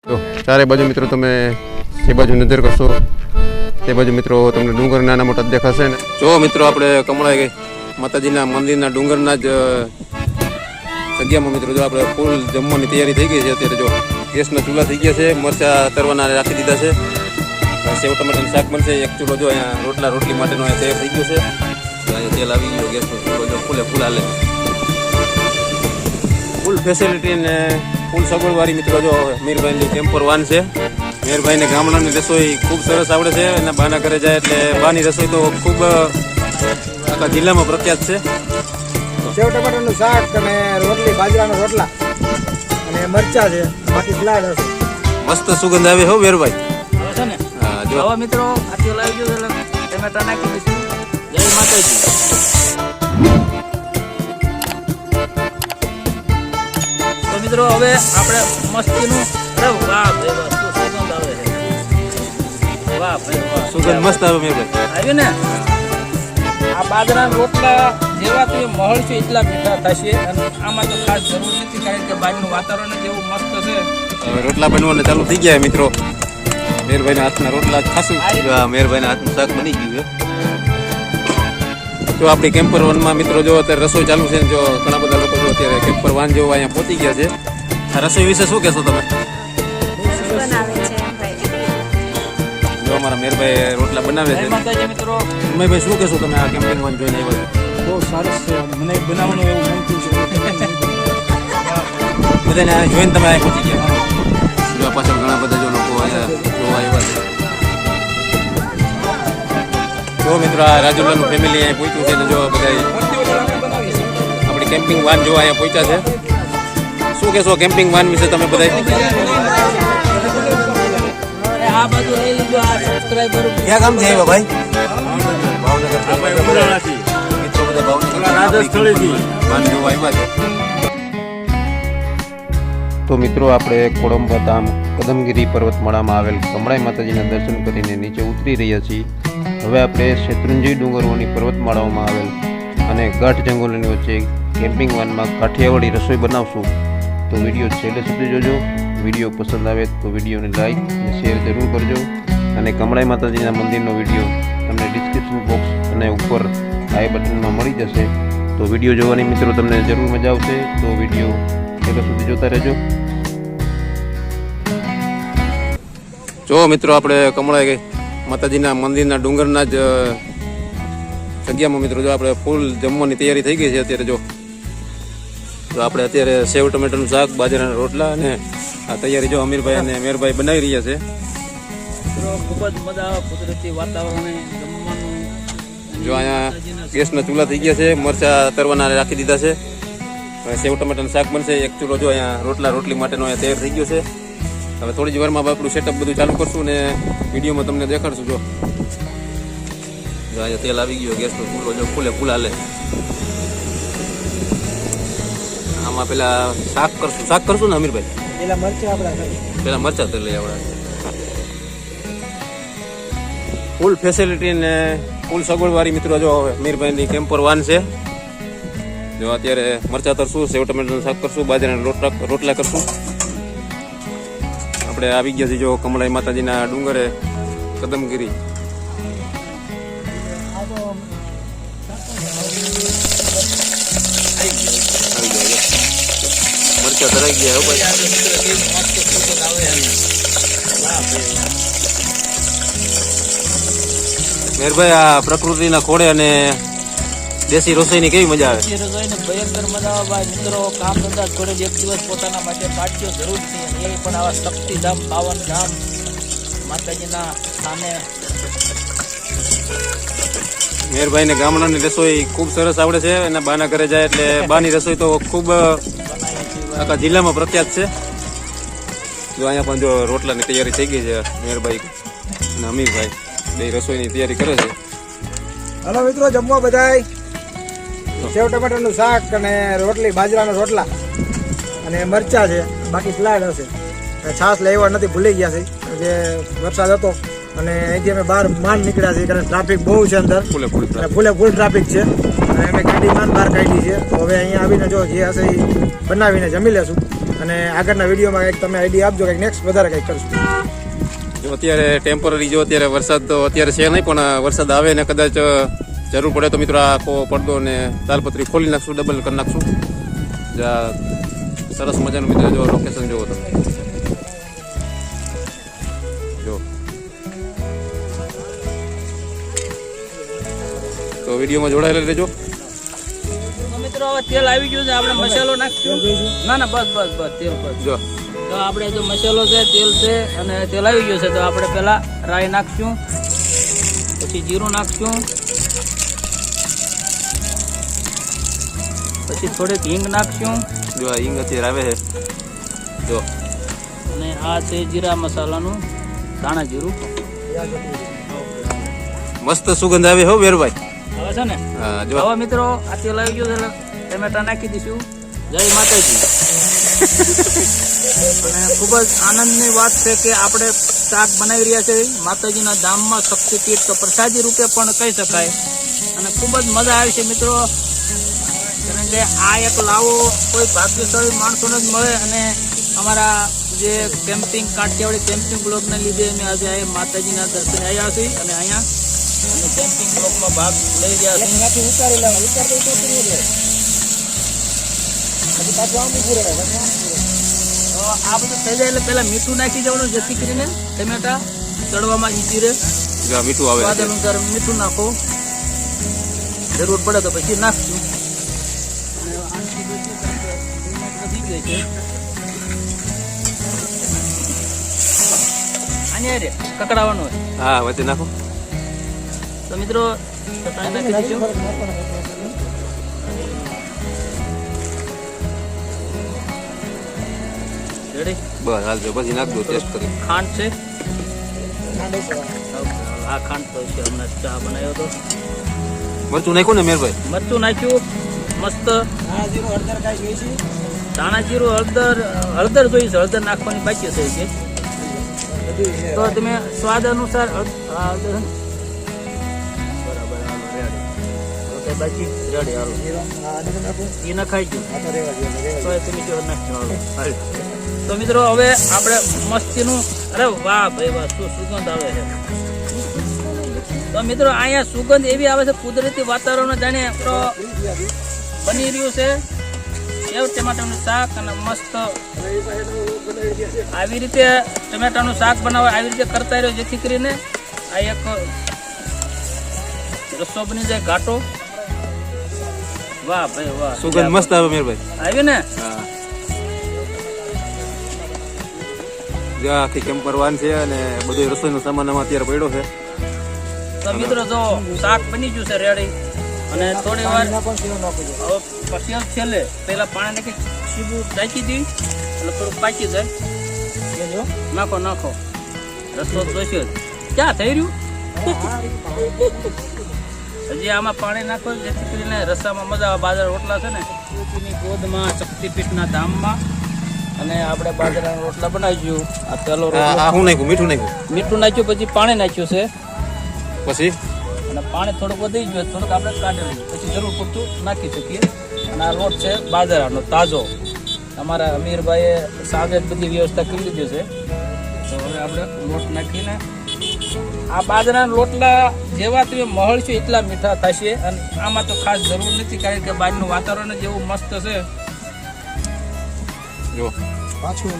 તો ચારે બાજુ મિત્રો તમે એ બાજુ નજર કરશો તે બાજુ મિત્રો તમને ડુંગર નાના મોટા દેખાશે ને જો મિત્રો આપણે કમળાઈ ગઈ માતાજીના મંદિરના ડુંગરના જ જગ્યામાં મિત્રો જો આપણે ફૂલ જમવાની તૈયારી થઈ ગઈ છે. અત્યારે જો ગેસના ચૂલા થઈ ગયા છે, મરચા તરવાના રાખી દીધા છે, સેવ ટમાટાનું શાક બનશે, એક ચૂલો જો અહીંયા રોટલી માટેનો તૈયાર થઈ ગયો છે, અહીંયા તેલ આવી ગયો, ગેસનો ચૂલો જો ફૂલ હાલે, ફૂલ ફેસિલિટી ને ફૂલ સગવડવાળી મિત્રો જો મીરભાઈની કેમ્પર વાન છે. મીરભાઈને ગામડાની રસોઈ ખૂબ સરસ આવડે છે અને બાના ઘરે જાય એટલે બાની રસોઈ તો ખૂબ આખા જિલ્લામાં પ્રખ્યાત છે. સેવ ટમાટરનું શાક અને રોટલી, બાજરાના રોટલા અને મરચા છે, બાકી સલાડ હશે. મસ્ત સુગંધ આવે હો વીરભાઈ. છે ને હા જો હવે મિત્રો આથી લાવી ગયો એટલે ટમેટા નાખી દઈશું. જય માતાજી. તો મિત્રો હવે આપણે મસ્તીનું અરે વાહ ભાઈ વાહ શું સુગંધ આવે છે. વાહ ભાઈ વાહ સુગંધ મસ્ત આવે મીરભાઈ. આવ્યું ને આ બાજરાના રોટલા જેવા તો એ મહલ છે એટલા મીઠા થશે અને આમાં તો ખાસ જરૂર નથી કારણ કે બહારનું વાતાવરણ જ એવું મસ્ત છે. હવે રોટલા બનવાના ચાલુ થઈ ગયા મિત્રો. મેરભાઈના હાથના રોટલા ખાસું મેરભાઈના હાથનું શાક બની ગયું છે. જો આપણી કેમ્પર વનમાં મિત્રો જો અત્યારે રસોઈ ચાલુ છે ને જો ઘણા બધા લોકો જો અત્યારે કેમ્પર વાન જેવો અહીંયા પહોંચી ગયા છે. આ રસોઈ વિશે શું કહેશો તમે? જો અમારા મેરભાઈ રોટલા બનાવે છે. જય માતાજી મિત્રો. ઉમેશભાઈ શું કહેશો તમે આ કેમ્પિંગ વાન જોઈને આવ્યા? બહુ સરસ છે, મને બનાવવાનું એવું મન થયું છે. બધાને આ જોઈને તમે અહીં પહોંચી ગયા. જો આ પાછળ ઘણા બધા જો લોકો અહીંયા જોવા આવ્યા છે. જો મિત્રો આ રાજુલાનું ફેમિલી અહીંયા પહોંચ્યું છે ને જો બધા આપણી કેમ્પિંગ વાન જોવા અહીંયા પહોંચ્યા છે. શું કહેશો કેમ્પિંગ વાન વિશે તમે બધા? આ બધું લઈ લીધું આ સબસ્ક્રાઇબર ક્યાં ગામ છે આવ્યા ભાઈ? ભાવનગર મિત્રો બધા ભાવનગર રાજસ્થળીથી વાન જોવા આવ્યા છે. તો મિત્રો આપણે કોડંબા ધામ કદમગીરી પર્વતમાળામાં આવેલ કમળાઈ માતાજીના દર્શન કરીને નીચે ઉતરી રહ્યા છીએ. હવે આપણે શેત્રુંજય ડુંગરોની પર્વતમાળાઓમાં આવેલ અને ગાઢ જંગલોની વચ્ચે કેમ્પિંગ વાનમાં કાઠિયાવાડી રસોઈ બનાવશું. તો વિડીયો છેલ્લે સુધી જોજો. વિડીયો પસંદ આવે તો વિડીયોને લાઈક અને શેર જરૂર કરજો. અને કમળાઈ માતાજીના મંદિરનો વિડીયો તમને ડિસ્ક્રિપ્શન બોક્સ અને ઉપર આઈ બટનમાં મળી જશે. તો વિડીયો જોવાની મિત્રો તમને જરૂર મજા આવશે. તો વિડીયો છેલ્લે સુધી જોતા રહેજો. જો મિત્રો આપણે કમળાઈ ગઈ માતાજીના મંદિરના ડુંગરના જ જગ્યામાં મિત્રો જો આપણે ફૂલ જમવાની તૈયારી થઈ ગઈ છે. અત્યારે જો આપણે અત્યારે સેવ ટમેટાનું શાક, બાજરાના રોટલા અને આ તૈયારી જો અમીરભાઈ અને મેરભાઈ બનાવી રહ્યા છે. ખૂબ જ મજા આવે કુદરતી વાતાવરણ જમવાનું. જો અહીંયા ગેસના ચૂલા થઈ ગયા છે, મરચા તરવાના રાખી દીધા છે, સેવ ટમેટાનું શાક બનશે, એક ચૂલો જો અહીંયા રોટલી માટેનો અહીંયા તૈયાર થઈ ગયો છે. હવે થોડી જ વારમાં આપણું સેટઅપ બધું ચાલુ કરશું ને વિડીયોમાં તમને દેખાડશું. જો અહીંયા તેલ આવી ગયો, ગેસનો ચૂલો જો ફૂલ હાલે. આમાં પેલા શાક કરશું ને અમીરભાઈ? પેલા મરચા આપણા પેલા મરચા તરી લઈ આવડા. ફૂલ ફેસિલિટી ને ફૂલ સગવડવાળી મિત્રો જો મીરભાઈની કેમ્પર વાન છે. જો અત્યારે મરચા તરશું, સેવ ટમેટાનું શાક કરશું, બાજરાના રોટલા કરશું. આપણે આવી ગયા છીએ જો કમળાઈ માતાજીના ડુંગરે કદમગીરી. મરચા ધરાઈ ગયા મેરભાઈ. આ પ્રકૃતિના ખોળે અને દેશી રસોઈની કેવી મજા આવે? રસોઈને ભયંકર મજા આવે ભાઈ મિત્રો. કામ ધંધા છોડે એક દિવસ પોતાના માટે કાઢજો જરૂર છે. એ પણ આવા શક્તિધામ પાવન ધામ માતાજીના સ્થાને. મેરભાઈને ગામડાની રસોઈ ખૂબ સરસ આવડે છે અને બાના ઘરે જાય એટલે બાની રસોઈ તો ખૂબ આખા જિલ્લામાં પ્રખ્યાત છે. જો અહીંયા પણ જો રોટલાની તૈયારી થઈ ગઈ છે. મેરભાઈ અને અમીરભાઈ બે રસોઈની તૈયારી કરે છે. હલો મિત્રો, જમવા બધાય. સેવ ટમાટરનું શાક અને રોટલી, બાજરાના રોટલા અને મરચા છે, બાકી સલાડ હશે. છાશ લેવા નથી, ભૂલી ગયા છે જે વરસાદ હતો અને અહીંથી અમે બહાર માંડ નીકળ્યા છીએ કારણ ટ્રાફિક બહુ છે અંદર, ફૂલ ટ્રાફિક છે અને અમે ગાડી માંડ બહાર કાઢી છે. તો હવે અહીંયા આવીને જો જે હશે એ બનાવીને જમી લેશું. અને આગળના વિડીયોમાં કંઈક તમે આઈડિયા આપજો, કંઈક નેક્સ્ટ વધારે કંઈક કરશું. જો અત્યારે ટેમ્પરરી જો અત્યારે વરસાદ તો અત્યારે છે નહીં, પણ વરસાદ આવે ને કદાચ જરૂર પડે તો મિત્રો આખો પડદો ને તાલપત્રી ખોલી નાખશું, ડબલ કરી નાખશું. જ્યાં સરસ મજાનું મિત્રો જો લોકેશન જુઓ તમે જો. તો વિડીયોમાં જોડાયેલા રહેજો. તો મિત્રો હવે તેલ આવી ગયું છે, આપણે મસાલો નાખશું. ના ના બસ બસ બસ તેલ બસ. જો તો આપણે જો મસાલો છે, તેલ છે અને તેલ આવી ગયું છે, તો આપણે પહેલા રાઈ નાખશું, પછી જીરું નાખશું, પછી થોડીક હિંગ નાખશું, જો આ હિંગ અત્યારે આવે છે જો. અને આ છે જીરા મસાલાનું ધાણા જીરું. મસ્ત સુગંધ આવે હો વેરભાઈ. હવે છે ને હા જો હવે મિત્રો આ તેલ આવી ગયું છે એટલે ટમેટા નાખી દઈશું. જય માતાજી. અને ખૂબ જ આનંદની વાત છે કે આપણે શાક બનાવી રહ્યા છે માતાજીના ધામમાં, શક્તિપીઠ તો પ્રસાદી રૂપે પણ કહી શકાય. અને ખૂબ જ મજા આવી છે મિત્રો, કારણ કે આ એક લાવો કોઈ ભાગ્યશાળી માણસોને જ મળે. અને અમારા જે કેમ્પિંગ કાઠિયાવાડી કેમ્પિંગ બ્લોગને લીધે અમે આજે આ માતાજીના દર્શને આવ્યા છીએ અને અહીંયા અમે કેમ્પિંગ બ્લોગમાં ભાગ લઈ રહ્યા છીએ. તો આ બધું થઈ જાય એટલે પહેલા મીઠું નાખી જવાનું, જેથી કરીને ટમેટા ચડવામાં ઈઝી રહે. જો આ મીઠું આવે સ્વાદ અનુસાર મીઠું નાખો, જરૂર પડે તો પછી નાખશું. અને આટલી બધી થઈ ગઈ છે. આને રે કકડાવાનું હોય. હા વચ્ચે નાખો. તો મિત્રો ચટણી નાખી દઈશું. રેડી? બસ હાલ જો પછી નાખ દો, ટેસ્ટ કરી. ખાંડ છે. આ ખાંડ તો છે, હમણાં ચા બનાવ્યો હતો. મરચું નાખ્યું ને મેરભાઈ? મરચું નાખ્યું મસ્ત. ધાણા જીરું, હળદર જોઈશે, હળદર નાખવાની બાકી છે કે તો તમે સ્વાદ અનુસાર બરાબર. હાલો રેડી. ઓકે બાકી રેડી. હાલો એ નખાઈ ગયું તો તમે જો નાખજો. હાલો તો મિત્રો હવે આપણે મસ્તીનું, અરે વાહ ભાઈ વાહ, શું સુગંધ આવે છે. તો મિત્રો અહીંયા સુગંધ એવી આવે છે, કુદરતી વાતાવરણ જાણે તો બની રહ્યું છે. સેવ ટમાટાનું શાક અને મસ્ત આવી રીતે ટમેટાનું શાક બનાવવા આવી રીતે કરતા રહ્યો, જેથી કરીને આ એક રસો બની જાય ઘાટો. વાહ ભાઈ વાહ, સુગંધ મસ્ત આવે મેરભાઈ. આવી ને. હા જો આખી કેમ્પર વાન છે અને બધું રસોઈનો સામાન આમાં અત્યારે પડ્યો છે. તો મિત્રો જો શાક બની ગયું છે રેડી. અને થોડી વાર પછી છેલ્લે પેલા પાણી નાખી સીબું ઢાંકી દઈ એટલે થોડુંક પાકી જાય. નાખો નાખો, રસો જોઈશે. ક્યાં થઈ રહ્યું? હજી આમાં પાણી નાખો, જેથી કરીને રસામાં મજા આવે. બાજરા રોટલા છે ને ની ગોદમાં, શક્તિપીઠના ધામમાં. અને આપણે બાજરાના રોટલા બનાવીશું. આ પેલો આ હું નાખ્યું? મીઠું નાખ્યું? મીઠું નાખ્યું, પછી પાણી નાખ્યું છે. પછી અને પાણી થોડુંક વધી ગયું, થોડુંક આપણે કાઢી લઈએ, પછી જરૂર પૂરતું નાખી શકીએ. અને આ લોટ છે બાજરાનો તાજો. અમારા અમીરભાઈએ સાંજે જ બધી વ્યવસ્થા કરી લીધી છે. તો હવે આપણે લોટ નાખીને આ બાજરાના રોટલા જેવા તમે મહળશો એટલા મીઠા થશે. અને આમાં તો ખાસ જરૂર નથી, કારણ કે બહારનું વાતાવરણ જ એવું મસ્ત છે. જો પાછું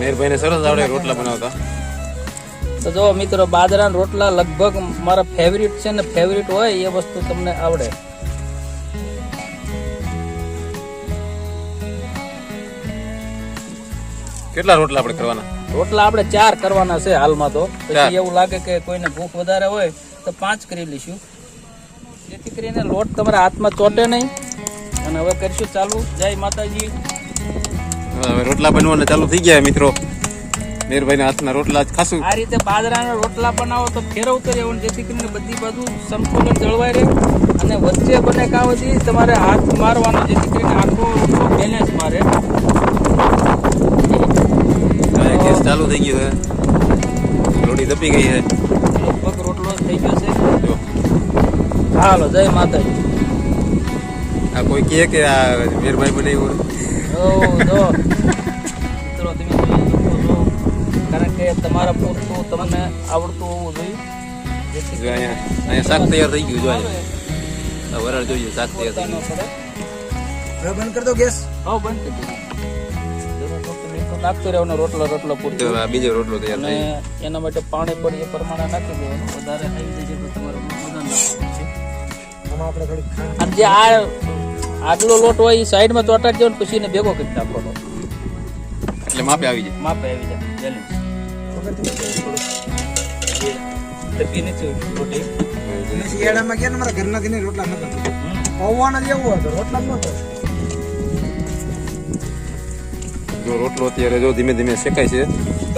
મેરભાઈને સરસ આવડે રોટલા બનાવતા. તો જો મિત્રો બાજરાના રોટલા લગભગ મારા ફેવરિટ છે ને, ફેવરિટ હોય એ વસ્તુ તમને આવડે. કેટલા રોટલા આપણે કરવાના? રોટલા આપણે 4 કરવાના છે હાલમાં. તો પછી એવું લાગે કે કોઈને ભૂખ વધારે હોય તો 5 કરી લઈશું, જેથી કરીને લોટ તમારા હાથમાં ચોટે નહીં. અને હવે કરીશું ચાલુ. જય માતાજી. હવે રોટલા બનવાના ચાલુ થઈ ગયા મિત્રો. મેરભાઈના હાથના રોટલા જ ખાશું. આ રીતે બાજરાના રોટલા બનાવો તો ફેરવતો રહેવું, જેથી કરીને બધી બાજુ સંતુલન જળવાઈ રહે. અને વચ્ચે બને કાવથી તમારે હાથ મારવાનો, જેથી કરીને આખો રોટલો બેલેન્સ મારે. ગેસ ચાલુ થઈ ગયો છે, રોટી તપી ગઈ છે, લગભગ રોટલો થઈ ગયો છે. જો હાલો જય માતાજી. આ કોઈ કહે કે આ મેરભાઈ બનાવ્યું? મિત્રો તમે જોઈ શકો છો કારણ કે તમારા પૂરતું તમને આવડતું હોવું જોઈએ જેથી જો અહીંયા શાક તૈયાર થઈ ગયું. જો અહીંયા વરાળ જોઈએ, શાક તૈયાર થઈ ગયું. હવે બંધ કરી દો ગેસ. હા બંધ કરી દીધું. નાખતો રહેવાનો રોટલો પૂરતો તો આ બીજો રોટલો તૈયાર અને થઈ ગયો. એના માટે પાણી પણ એ પ્રમાણે નાખી દેવાનું. વધારે આવી જશે તો તમારે વધારે નાખવાનું છે. આમાં આપણે થોડીક ખાંડ. અને જે આગલો લોટ હોય એ સાઈડમાં ચોટાડી દેવાનો પછી એને ભેગો કરી નાખવાનો. એટલે માપે આવી જાય. માપે આવી જાય બેલેન્સ. ડબ્બી નથી રોટી. અને શિયાળામાં ગયા ને મારા ઘરના થી રોટલા નતા પૌવાના જેવું હતું, રોટલા નતો. જો રોટલો અત્યારે જો ધીમે ધીમે શેકાય છે.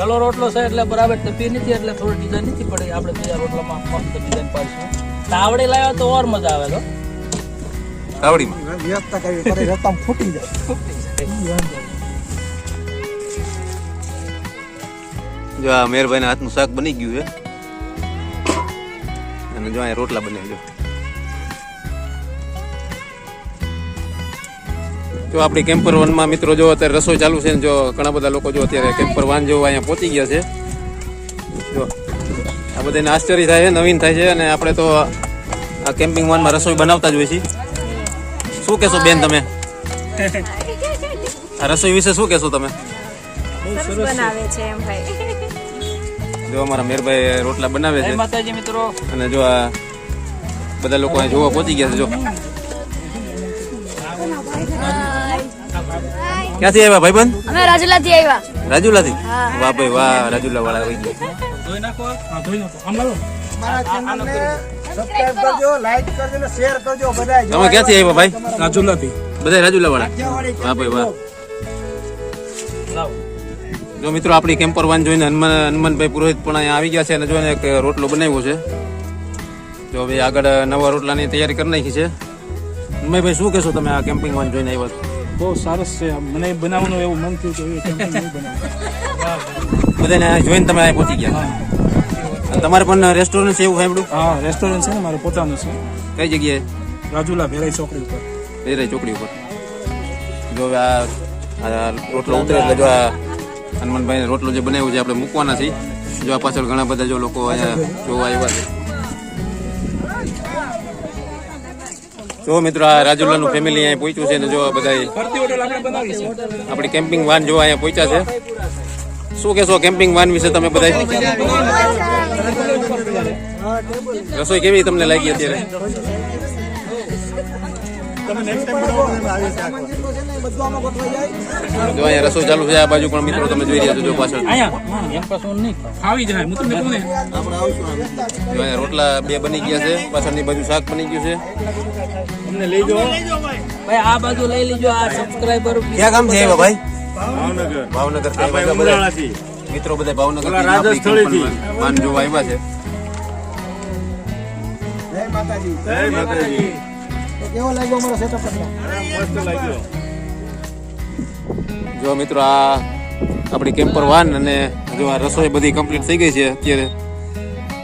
પેલો રોટલો છે એટલે બરાબર ડબ્બી નથી એટલે થોડી ડિઝાઇન નથી પડે. આપણે બીજા રોટલામાં મસ્ત ડિઝાઇન પાડીશું. તાવડી લાવ્યા તો ઓર મજા આવે તો તાવડીમાં વ્યવસ્થા કરવી પડે, રસ્તામાં ફૂટી જાય. જો આ મેરભાઈના હાથનું શાક બની ગયું છે અને જો અહીંયા રોટલા બને. જો આપણી કેમ્પર વનમાં મિત્રો જો અત્યારે રસોઈ ચાલુ છે ને જો ઘણા બધા લોકો જો અત્યારે કેમ્પર વાન જો અહીંયા પહોંચી ગયા છે. જો આ બધાને આશ્ચર્ય થાય છે, નવીન થાય છે અને આપણે તો આ કેમ્પિંગ વાનમાં રસોઈ બનાવતા જ હોય છીએ. શું કહેશો બેન તમે આ રસોઈ વિશે શું કહેશો તમે? સરસ બનાવે છે એમ ભાઈ. જો અમારા મેરભાઈ રોટલા બનાવે છે જય માતાજી મિત્રો. અને જો આ બધા લોકો અહીંયા જોવા પહોંચી ગયા છે. જો ક્યાંથી આવ્યા ભાઈબંધ? અમે રાજુલાથી આવ્યા. રાજુલાથી? હા. વાહ ભાઈ વાહ, રાજુલા વાળા આવી ગયા. ધોઈ નાખો. મારા ચેનલને સબસ્ક્રાઇબ કરજો, લાઈક કરજો ને શેર કરજો બધાય. તમે ક્યાંથી આવ્યા ભાઈ? રાજુલાથી. બધા રાજુલા વાળા? વાહ ભાઈ વાહ. જો મિત્રો આપણી કેમ્પર વાન જોઈને હનુમાનભાઈ પુરોહિત પણ અહીંયા આવી ગયા છે અને જો એને એક રોટલો બનાવ્યો છે. જો ભાઈ આગળ નવા રોટલાની તૈયારી કરી નાખી છે. હનુમાનભાઈ શું કહેશો તમે આ કેમ્પિંગ વાન જોઈને આવ્યા છો? બહુ સરસ છે. મને બનાવવાનું એવું મન થયું કે એ કેમ્પિંગ નહીં બનાવું. બધાને જોઈને તમે અહીંયા પહોંચી ગયા. અને તમારે પણ રેસ્ટોરન્ટ છે એવું સાંભળ્યું? હા, રેસ્ટોરન્ટ છે ને મારું પોતાનું છે, કઈ જગ્યાએ? રાજુલા ભેરાઈ ચોકડી ઉપર. વેરાઈ ચોકડી ઉપર. જો હવે આ રોટલો ઉતરે એટલે જો આ હનુમાનભાઈ રોટલો જે બનાવ્યો છે આપણે મૂકવાના છીએ. જો આ પાછળ ઘણા બધા જો લોકો અહીંયા જોવા આવ્યા છે. જો મિત્રો આ રાજુલાનું ફેમિલી અહીંયા પહોંચ્યું છે અને જો બધા ફરતી હોટલ આપણે બનાવી છે. આપણી કેમ્પિંગ વાન જોવા અહીંયા પહોંચ્યા છે. શું કહેશો કેમ્પિંગ વાન વિશે તમે બધા? રસોઈ કેવી તમને લાગી અત્યારે? બધું આમાં ગોઠવાઈ જાય. જો અહીંયા રસોઈ ચાલુ છે. આ બાજુ પણ મિત્રો તમે જોઈ રહ્યા છો. જો પાછળ અહીંયા એમ પાછું નહીં આવી જાય હું તમને કહું ને. જો અહીંયા રોટલા બે બની ગયા છે. પાછળની બાજુ શાક બની ગયું છે. અમને લઈ જાઓ. ભાઈ આ બાજુ લઈ લીજો. આ સબસ્ક્રાઇબર ક્યાં ગામ છે એવા ભાઈ? ભાવનગર. ભાવનગર થી આવ્યા છે બધા ઉમરાળાથી. મિત્રો બધા ભાવનગર થી રાજસ્થળીથી. માન જોવા આવ્યા છે. જય માતાજી. જય માતાજી. તો કેવો લાગ્યો અમારો સેટઅપ? મસ્ત લાગ્યો. જો મિત્રો આ આપણી કેમ્પર વાન અને જો આ રસોઈ બધી કમ્પ્લીટ થઈ ગઈ છે અત્યારે.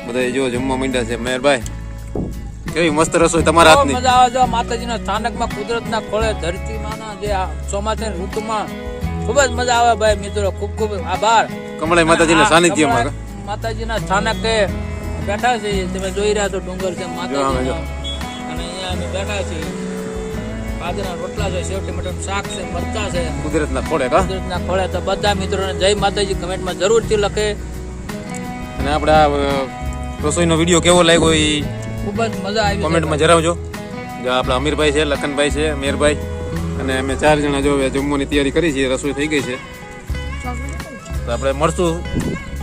બધા જો જમવા માંડ્યા છે. મહેરભાઈ કેવી મસ્ત રસોઈ તમારા બહુ હાથની. મજા આવે છે. માતાજીના સ્થાનકમાં કુદરતના ખોળે ધરતીમાંના જે આ ચોમાસાની ઋતુમાં ખૂબ જ મજા આવે ભાઈ મિત્રો. ખૂબ ખૂબ આભાર. કમળાઈ માતાજીના સાનિધ્યમાં. માતાજીના સ્થાનકે બેઠા છીએ. તમે જોઈ રહ્યા છો ડુંગર છે માતાજીનો. અને અહીંયા અમે બેઠા છીએ. બાજરાના રોટલા છે, સેવ ટમેટાનું શાક છે, મરચા છે. કુદરતના ખોળે કા. કુદરતના ખોળે તો બધા મિત્રોને જય માતાજી કમેન્ટમાં જરૂરથી લખે. અને આપણે આ રસોઈનો વિડીયો કેવો લાગ્યો એ ખૂબ જ મજા આવી. કોમેન્ટમાં જણાવજો. જો આપણા અમીરભાઈ છે, લખનભાઈ છે, મેરભાઈ અને અમે 4 જણા જો જમવાની તૈયારી કરી છે. રસોઈ થઈ ગઈ છે. તો આપણે મળશું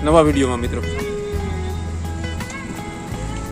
નવા વિડીયોમાં મિત્રો.